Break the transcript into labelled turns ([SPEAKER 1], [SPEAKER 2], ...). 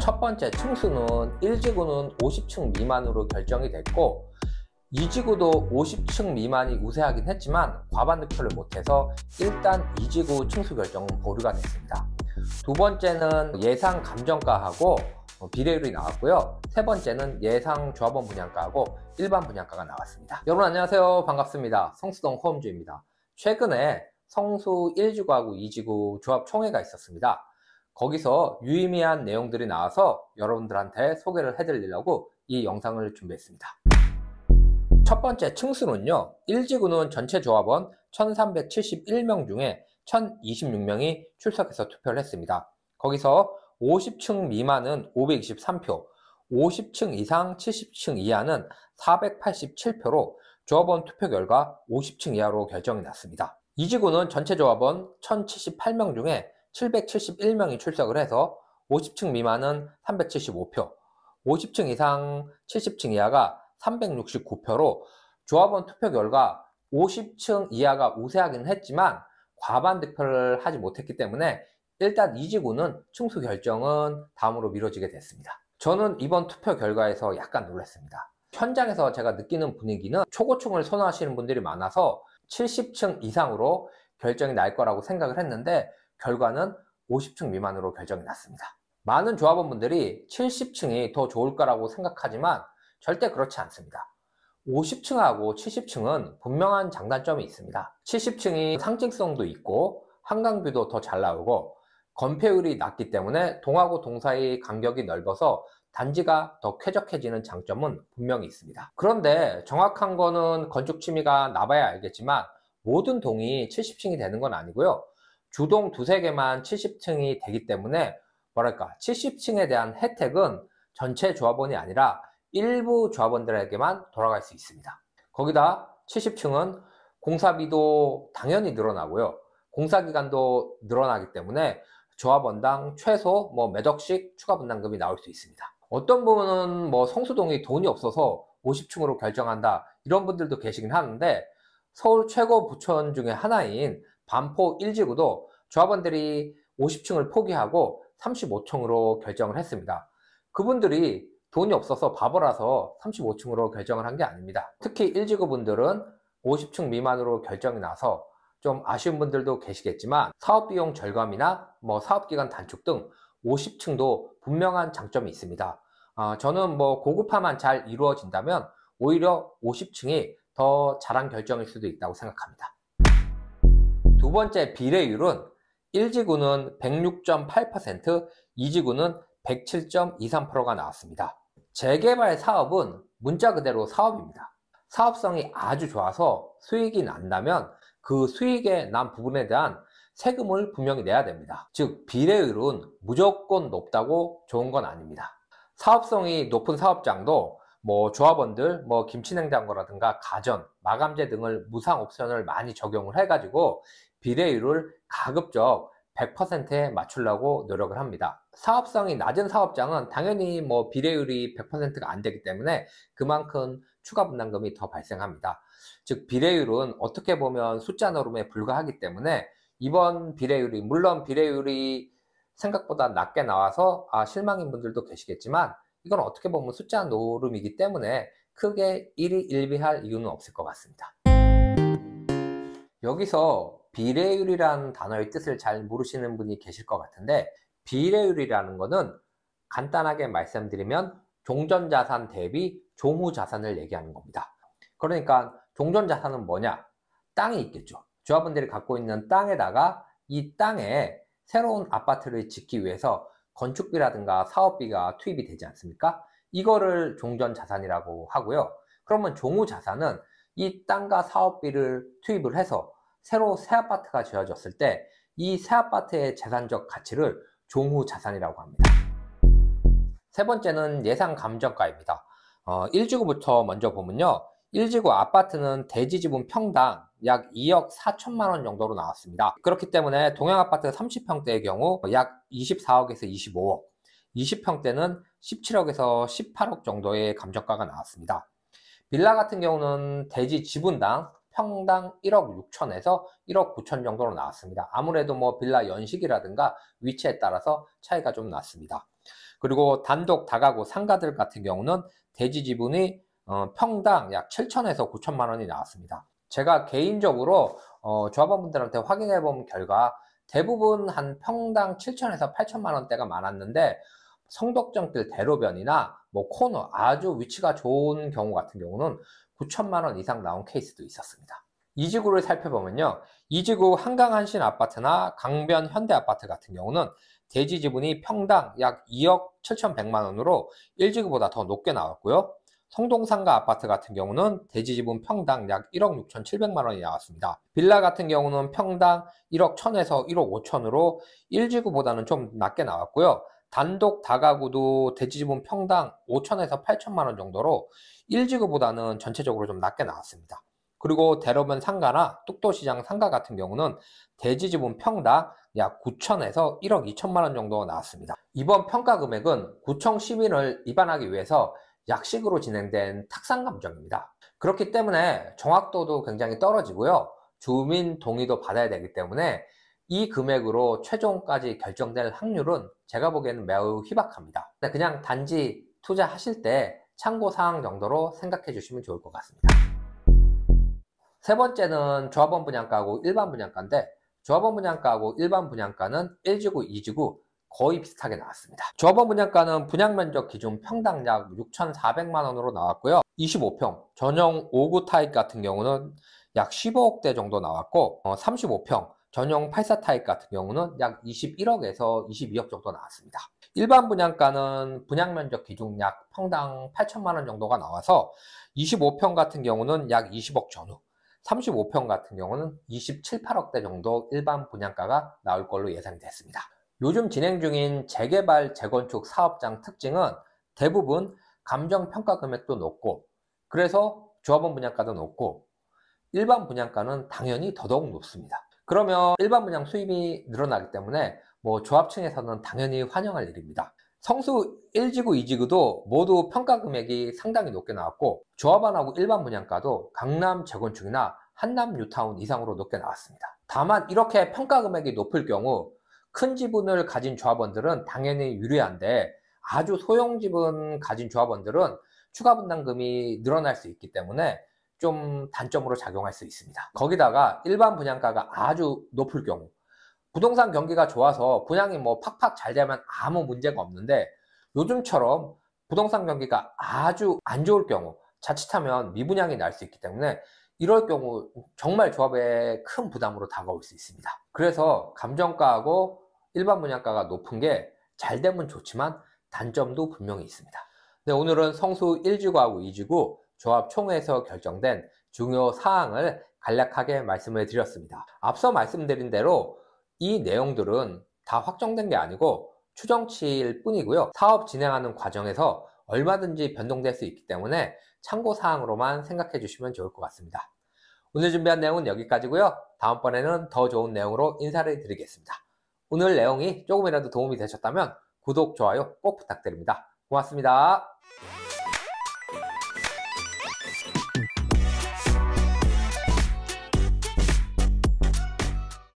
[SPEAKER 1] 첫 번째 층수는 1지구는 50층 미만으로 결정이 됐고 2지구도 50층 미만이 우세하긴 했지만 과반 득표를 못해서 일단 2지구 층수 결정은 보류가 됐습니다. 두 번째는 예상 감정가하고 비례율이 나왔고요. 세 번째는 예상 조합원 분양가하고 일반 분양가가 나왔습니다. 여러분 안녕하세요. 반갑습니다. 성수동 호엄주입니다. 최근에 성수 1지구하고 2지구 조합 총회가 있었습니다. 거기서 유의미한 내용들이 나와서 여러분들한테 소개를 해드리려고 이 영상을 준비했습니다. 첫 번째 층수는요, 1지구는 전체 조합원 1371명 중에 1026명이 출석해서 투표를 했습니다. 거기서 50층 미만은 523표, 50층 이상 70층 이하는 487표로 조합원 투표 결과 50층 이하로 결정이 났습니다. 2지구는 전체 조합원 1078명 중에 771명이 출석을 해서 50층 미만은 375표, 50층 이상 70층 이하가 369표로 조합원 투표 결과 50층 이하가 우세하긴 했지만 과반 득표를 하지 못했기 때문에 일단 2지구는 층수 결정은 다음으로 미뤄지게 됐습니다. 저는 이번 투표 결과에서 약간 놀랐습니다. 현장에서 제가 느끼는 분위기는 초고층을 선호하시는 분들이 많아서 70층 이상으로 결정이 날 거라고 생각을 했는데 결과는 50층 미만으로 결정이 났습니다. 많은 조합원분들이 70층이 더 좋을 거라고 생각하지만 절대 그렇지 않습니다. 50층하고 70층은 분명한 장단점이 있습니다. 70층이 상징성도 있고 한강뷰도 더 잘 나오고 건폐율이 낮기 때문에 동하고 동 사이 간격이 넓어서 단지가 더 쾌적해지는 장점은 분명히 있습니다. 그런데 정확한 거는 건축 취미가 나봐야 알겠지만 모든 동이 70층이 되는 건 아니고요. 주동 두세 개만 70층이 되기 때문에 70층에 대한 혜택은 전체 조합원이 아니라 일부 조합원들에게만 돌아갈 수 있습니다. 거기다 70층은 공사비도 당연히 늘어나고요. 공사기간도 늘어나기 때문에 조합원당 최소 몇 억씩 추가 분담금이 나올 수 있습니다. 어떤 분은 성수동이 돈이 없어서 50층으로 결정한다 이런 분들도 계시긴 하는데 서울 최고 부천 중에 하나인 반포 1지구도 조합원들이 50층을 포기하고 35층으로 결정을 했습니다. 그분들이 돈이 없어서 바보라서 35층으로 결정을 한 게 아닙니다. 특히 1지구 분들은 50층 미만으로 결정이 나서 좀 아쉬운 분들도 계시겠지만 사업비용 절감이나 사업기간 단축 등 50층도 분명한 장점이 있습니다. 저는 고급화만 잘 이루어진다면 오히려 50층이 더 잘한 결정일 수도 있다고 생각합니다. 두 번째 비례율은 1지구는 106.8%, 2지구는 107.23%가 나왔습니다. 재개발 사업은 문자 그대로 사업입니다. 사업성이 아주 좋아서 수익이 난다면 그 수익에 난 부분에 대한 세금을 분명히 내야 됩니다. 즉 비례율은 무조건 높다고 좋은 건 아닙니다. 사업성이 높은 사업장도 조합원들 김치냉장고라든가 가전, 마감재 등을 무상 옵션을 많이 적용을 해가지고 비례율을 가급적 100%에 맞추려고 노력을 합니다. 사업성이 낮은 사업장은 당연히 비례율이 100%가 안 되기 때문에 그만큼 추가 분담금이 더 발생합니다. 즉 비례율은 어떻게 보면 숫자 노름에 불과하기 때문에 이번 비례율이 물론 비례율이 생각보다 낮게 나와서 실망인 분들도 계시겠지만 이건 어떻게 보면 숫자 노름이기 때문에 크게 일희일비할 이유는 없을 것 같습니다. 여기서 비례율이라는 단어의 뜻을 잘 모르시는 분이 계실 것 같은데 비례율이라는 거는 간단하게 말씀드리면 종전자산 대비 종후자산을 얘기하는 겁니다. 그러니까 종전자산은 뭐냐? 땅이 있겠죠. 조합원들이 갖고 있는 땅에다가 이 땅에 새로운 아파트를 짓기 위해서 건축비라든가 사업비가 투입이 되지 않습니까? 이거를 종전자산이라고 하고요. 그러면 종후자산은 이 땅과 사업비를 투입을 해서 새로 새 아파트가 지어졌을 때 이 새 아파트의 재산적 가치를 종후자산이라고 합니다. 세 번째는 예상 감정가입니다. 1지구부터 먼저 보면요. 1지구 아파트는 대지 지분 평당 약 2억 4천만 원 정도로 나왔습니다. 그렇기 때문에 동양아파트 30평대의 경우 약 24억에서 25억, 20평대는 17억에서 18억 정도의 감정가가 나왔습니다. 빌라 같은 경우는 대지 지분당 평당 1억 6천에서 1억 9천 정도로 나왔습니다. 아무래도 빌라 연식이라든가 위치에 따라서 차이가 좀 났습니다. 그리고 단독 다가구 상가들 같은 경우는 대지 지분이 평당 약 7천에서 9천만 원이 나왔습니다. 제가 개인적으로 조합원분들한테 확인해 본 결과 대부분 한 평당 7천에서 8천만 원대가 많았는데, 성덕정길 대로변이나 뭐 코너 아주 위치가 좋은 경우 같은 경우는 9천만 원 이상 나온 케이스도 있었습니다. 이 지구를 살펴보면요, 이 지구 한강한신 아파트나 강변 현대아파트 같은 경우는 대지 지분이 평당 약 2억 7,100만 원으로 1지구보다 더 높게 나왔고요. 성동상가 아파트 같은 경우는 대지 지분 평당 약 1억 6,700만 원이 나왔습니다. 빌라 같은 경우는 평당 1억 1천에서 1억 5천으로 1지구보다는 좀 낮게 나왔고요. 단독 다가구도 대지 지분 평당 5천에서 8천만 원 정도로 1지구보다는 전체적으로 좀 낮게 나왔습니다. 그리고 대로변 상가나 뚝도시장 상가 같은 경우는 대지 지분 평당 약 9천에서 1억 2천만 원 정도 나왔습니다. 이번 평가 금액은 구청 시민을 위반하기 위해서 약식으로 진행된 탁상감정입니다. 그렇기 때문에 정확도도 굉장히 떨어지고요. 주민 동의도 받아야 되기 때문에 이 금액으로 최종까지 결정될 확률은 제가 보기에는 매우 희박합니다. 그냥 단지 투자하실 때 참고사항 정도로 생각해 주시면 좋을 것 같습니다. 세 번째는 조합원 분양가하고 일반 분양가인데, 조합원 분양가하고 일반 분양가는 1지구, 2지구 거의 비슷하게 나왔습니다. 조합원 분양가는 분양면적 기준 평당 약 6,400만 원으로 나왔고요. 25평 전용 5구 타입 같은 경우는 약 15억대 정도 나왔고, 35평 전용 84 타입 같은 경우는 약 21억에서 22억 정도 나왔습니다. 일반 분양가는 분양면적 기준 약 평당 8천만 원 정도가 나와서 25평 같은 경우는 약 20억 전후, 35평 같은 경우는 27, 8억대 정도 일반 분양가가 나올 걸로 예상이 됐습니다. 요즘 진행 중인 재개발, 재건축 사업장 특징은 대부분 감정평가 금액도 높고, 그래서 조합원 분양가도 높고, 일반 분양가는 당연히 더더욱 높습니다. 그러면 일반 분양 수입이 늘어나기 때문에 조합층에서는 당연히 환영할 일입니다. 성수 1지구, 2지구도 모두 평가 금액이 상당히 높게 나왔고, 조합원하고 일반 분양가도 강남 재건축이나 한남 뉴타운 이상으로 높게 나왔습니다. 다만 이렇게 평가 금액이 높을 경우 큰 지분을 가진 조합원들은 당연히 유리한데, 아주 소형 지분 가진 조합원들은 추가 분담금이 늘어날 수 있기 때문에 좀 단점으로 작용할 수 있습니다. 거기다가 일반 분양가가 아주 높을 경우, 부동산 경기가 좋아서 분양이 팍팍 잘 되면 아무 문제가 없는데, 요즘처럼 부동산 경기가 아주 안 좋을 경우 자칫하면 미분양이 날 수 있기 때문에 이럴 경우 정말 조합에 큰 부담으로 다가올 수 있습니다. 그래서 감정가하고 일반 분양가가 높은 게 잘 되면 좋지만 단점도 분명히 있습니다. 네, 오늘은 성수 1지구하고 2지구 조합 총회에서 결정된 중요 사항을 간략하게 말씀을 드렸습니다. 앞서 말씀드린 대로 이 내용들은 다 확정된 게 아니고 추정치일 뿐이고요. 사업 진행하는 과정에서 얼마든지 변동될 수 있기 때문에 참고사항으로만 생각해 주시면 좋을 것 같습니다. 오늘 준비한 내용은 여기까지고요. 다음번에는 더 좋은 내용으로 인사를 드리겠습니다. 오늘 내용이 조금이라도 도움이 되셨다면 구독, 좋아요 꼭 부탁드립니다. 고맙습니다.